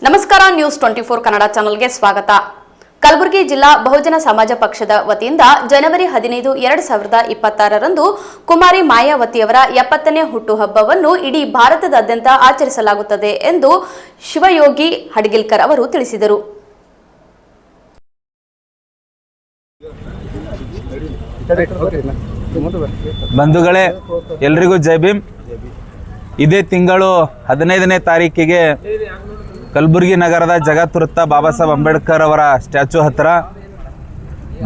ನಮಸ್ಕಾರ ನ್ಯೂಸ್ 24 ಕನ್ನಡ ಚಾನೆಲ್ಗೆ ಸ್ವಾಗತ. ಕಲಬುರಗಿ ಜಿಲ್ಲಾ ಬಹುಜನ ಸಮಾಜ ಪಕ್ಷದ ವತಿಯಿಂದ ಜನವರಿ 15, 2026 ರಂದು ಕುಮಾರಿ ಮಾಯಾವತಿಯವರ 70ನೇ ಹುಟ್ಟುಹಬ್ಬವನ್ನು ಇಡೀ ಭಾರತದಾದ್ಯಂತ ಆಚರಿಸಲಾಗುತ್ತದೆ ಎಂದು ಶಿವಯೋಗಿ ಹಡಗಿಲ್ಕರ್ ಅವರು ತಿಳಿಸಿದರು. ಬಂಧುಗಳೇ, ಎಲ್ರಿಗೂ ಜೈ ಭೀಮ್. ಇದೇ ತಿಂಗಳು 15ನೇ ತಾರೀಕಿಗೆ ಕಲಬುರಗಿ ನಗರದ ಜಗತ್ವೃತ್ತ ಬಾಬಾ ಸಾಹೇಬ್ ಅಂಬೇಡ್ಕರ್ ಅವರ ಸ್ಟ್ಯಾಚು ಹತ್ತಿರ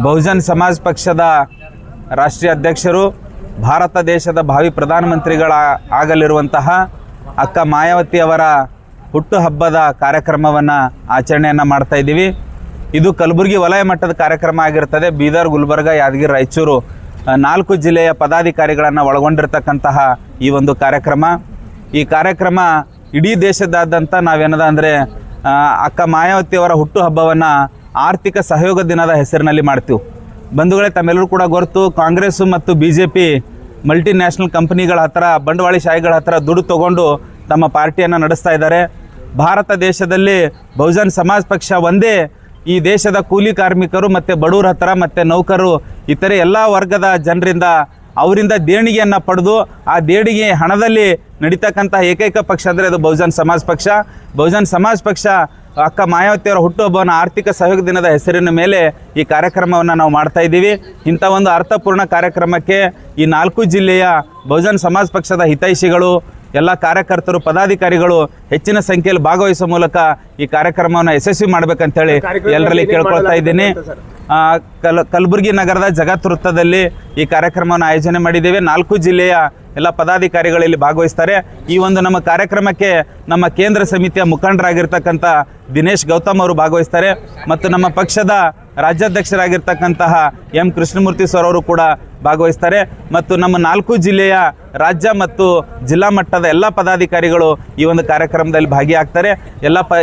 ಬಹುಜನ್ ಸಮಾಜ್ ಪಕ್ಷದ ರಾಷ್ಟ್ರೀಯ ಅಧ್ಯಕ್ಷರು, ಭಾರತ ದೇಶದ ಭಾವಿ ಪ್ರಧಾನಮಂತ್ರಿಗಳಾಗಲಿರುವಂತಹ ಅಕ್ಕ ಮಾಯಾವತಿ ಅವರ ಹುಟ್ಟುಹಬ್ಬದ ಕಾರ್ಯಕ್ರಮವನ್ನು ಆಚರಣೆಯನ್ನು ಮಾಡ್ತಾ ಇದ್ದೀವಿ. ಇದು ಕಲಬುರಗಿ ವಲಯ ಮಟ್ಟದ ಕಾರ್ಯಕ್ರಮ ಆಗಿರ್ತದೆ. ಬೀದರ್, ಗುಲ್ಬರ್ಗ, ಯಾದಗಿರಿ, ರಾಯಚೂರು 4 ಜಿಲ್ಲೆಯ ಪದಾಧಿಕಾರಿಗಳನ್ನು ಒಳಗೊಂಡಿರ್ತಕ್ಕಂತಹ ಈ ಒಂದು ಕಾರ್ಯಕ್ರಮ. ಈ ಕಾರ್ಯಕ್ರಮ ಇಡೀ ದೇಶದಾದ್ಯಂತ ನಾವೇನದ ಅಂದರೆ ಅಕ್ಕ ಮಾಯಾವತಿಯವರ ಹುಟ್ಟುಹಬ್ಬವನ್ನು ಆರ್ಥಿಕ ಸಹಯೋಗ ದಿನದ ಹೆಸರಿನಲ್ಲಿ ಮಾಡ್ತೀವಿ. ಬಂಧುಗಳೇ, ತಮ್ಮೆಲ್ಲರೂ ಕೂಡ ಗೊತ್ತು, ಕಾಂಗ್ರೆಸ್ಸು ಮತ್ತು BJP ಮಲ್ಟಿನ್ಯಾಷನಲ್ ಕಂಪನಿಗಳ ಹತ್ರ, ಬಂಡವಾಳಶಾಹಿಗಳ ಹತ್ರ ದುಡ್ಡು ತಗೊಂಡು ತಮ್ಮ ಪಾರ್ಟಿಯನ್ನು ನಡೆಸ್ತಾ ಇದ್ದಾರೆ. ಭಾರತ ದೇಶದಲ್ಲಿ ಬಹುಜನ್ ಸಮಾಜ್ ಪಕ್ಷ ಒಂದೇ ಈ ದೇಶದ ಕೂಲಿ ಕಾರ್ಮಿಕರು ಮತ್ತು ಬಡವರ ಹತ್ರ ಮತ್ತು ನೌಕರು ಇತರೆ ಎಲ್ಲ ವರ್ಗದ ಜನರಿಂದ ಅವರಿಂದ ದೇಣಿಗೆಯನ್ನು ಪಡೆದು ಆ ದೇಣಿಗೆ ಹಣದಲ್ಲಿ ನಡೀತಕ್ಕಂಥ ಏಕೈಕ ಪಕ್ಷ ಅಂದರೆ ಅದು ಬಹುಜನ್ ಸಮಾಜ್ ಪಕ್ಷ. ಬಹುಜನ್ ಸಮಾಜ್ ಪಕ್ಷ ಅಕ್ಕ ಮಾಯಾವತಿಯವರ ಹುಟ್ಟುಹಬ್ಬವನ್ನು ಆರ್ಥಿಕ ಸಹಯೋಗ ದಿನದ ಹೆಸರಿನ ಮೇಲೆ ಈ ಕಾರ್ಯಕ್ರಮವನ್ನು ನಾವು ಮಾಡ್ತಾ ಇದ್ದೀವಿ. ಇಂಥ ಒಂದು ಅರ್ಥಪೂರ್ಣ ಕಾರ್ಯಕ್ರಮಕ್ಕೆ ಈ 4 ಜಿಲ್ಲೆಯ ಬಹುಜನ್ ಸಮಾಜ್ ಪಕ್ಷದ ಹಿತೈಷಿಗಳು, ಎಲ್ಲ ಕಾರ್ಯಕರ್ತರು, ಪದಾಧಿಕಾರಿಗಳು ಹೆಚ್ಚಿನ ಸಂಖ್ಯೆಯಲ್ಲಿ ಭಾಗವಹಿಸುವ ಮೂಲಕ ಈ ಕಾರ್ಯಕ್ರಮವನ್ನು ಯಶಸ್ವಿ ಮಾಡಬೇಕಂತೇಳಿ ಎಲ್ಲರಲ್ಲಿ ಕೇಳ್ಕೊಳ್ತಾ ಇದ್ದೀನಿ. ಕಲಬುರಗಿ ನಗರದ ಜಗತ್ ವೃತ್ತದಲ್ಲಿ ಈ ಕಾರ್ಯಕ್ರಮವನ್ನು ಆಯೋಜನೆ ಮಾಡಿದ್ದೇವೆ. 4 ಜಿಲ್ಲೆಯ ಎಲ್ಲ ಪದಾಧಿಕಾರಿಗಳಲ್ಲಿ ಭಾಗವಹಿಸ್ತಾರೆ. ಈ ಒಂದು ನಮ್ಮ ಕಾರ್ಯಕ್ರಮಕ್ಕೆ ನಮ್ಮ ಕೇಂದ್ರ ಸಮಿತಿಯ ಮುಖಂಡರಾಗಿರ್ತಕ್ಕಂಥ ದಿನೇಶ್ ಗೌತಮ್ ಅವರು ಭಾಗವಹಿಸ್ತಾರೆ ಮತ್ತು ನಮ್ಮ ಪಕ್ಷದ ರಾಜ್ಯಾಧ್ಯಕ್ಷರಾಗಿರ್ತಕ್ಕಂತಹ ಎಂ ಕೃಷ್ಣಮೂರ್ತಿ ಸರ್ ಅವರು ಕೂಡ ಭಾಗವಹಿಸ್ತಾರೆ ಮತ್ತು ನಮ್ಮ 4 ಜಿಲ್ಲೆಯ ರಾಜ್ಯ ಮತ್ತು ಜಿಲ್ಲಾ ಮಟ್ಟದ ಎಲ್ಲ ಪದಾಧಿಕಾರಿಗಳು ಈ ಒಂದು ಕಾರ್ಯಕ್ರಮದಲ್ಲಿ ಭಾಗಿಯಾಗ್ತಾರೆ.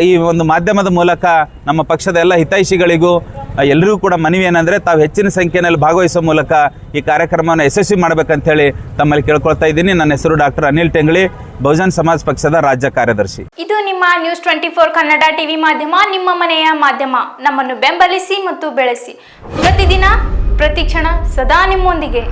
ಈ ಒಂದು ಮಾಧ್ಯಮದ ಮೂಲಕ ನಮ್ಮ ಪಕ್ಷದ ಎಲ್ಲ ಹಿತೈಷಿಗಳಿಗೂ ಎಲ್ಲರಿಗೂ ಕೂಡ ಮನವಿ ಏನಂದರೆ, ತಾವು ಹೆಚ್ಚಿನ ಸಂಖ್ಯೆಯಲ್ಲಿ ಭಾಗವಹಿಸುವ ಮೂಲಕ ಈ ಕಾರ್ಯಕ್ರಮವನ್ನು ಯಶಸ್ವಿ ಮಾಡಬೇಕಂತೇಳಿ ತಮ್ಮಲ್ಲಿ ಕೇಳ್ಕೊಳ್ತಾ ಇದ್ದೀನಿ. ನನ್ನ ಹೆಸರು ಡಾಕ್ಟರ್ ಅನಿಲ್ ಟೆಂಗಳಿ, ಬಹುಜನ್ ಸಮಾಜ್ ಪಕ್ಷದ ರಾಜ್ಯ ಕಾರ್ಯದರ್ಶಿ. ಇದು ನಿಮ್ಮ ನ್ಯೂಸ್ 24 ಕನ್ನಡ ಟಿವಿ ಮಾಧ್ಯಮ, ನಿಮ್ಮ ಮನೆಯ ಮಾಧ್ಯಮ. ನಮ್ಮನ್ನು ಬೆಂಬಲಿಸಿ ಮತ್ತು ಬೆಳೆಸಿ. ಪ್ರತಿದಿನ ಪ್ರತಿಕ್ಷಣ ಸದಾ ನಿಮ್ಮೊಂದಿಗೆ.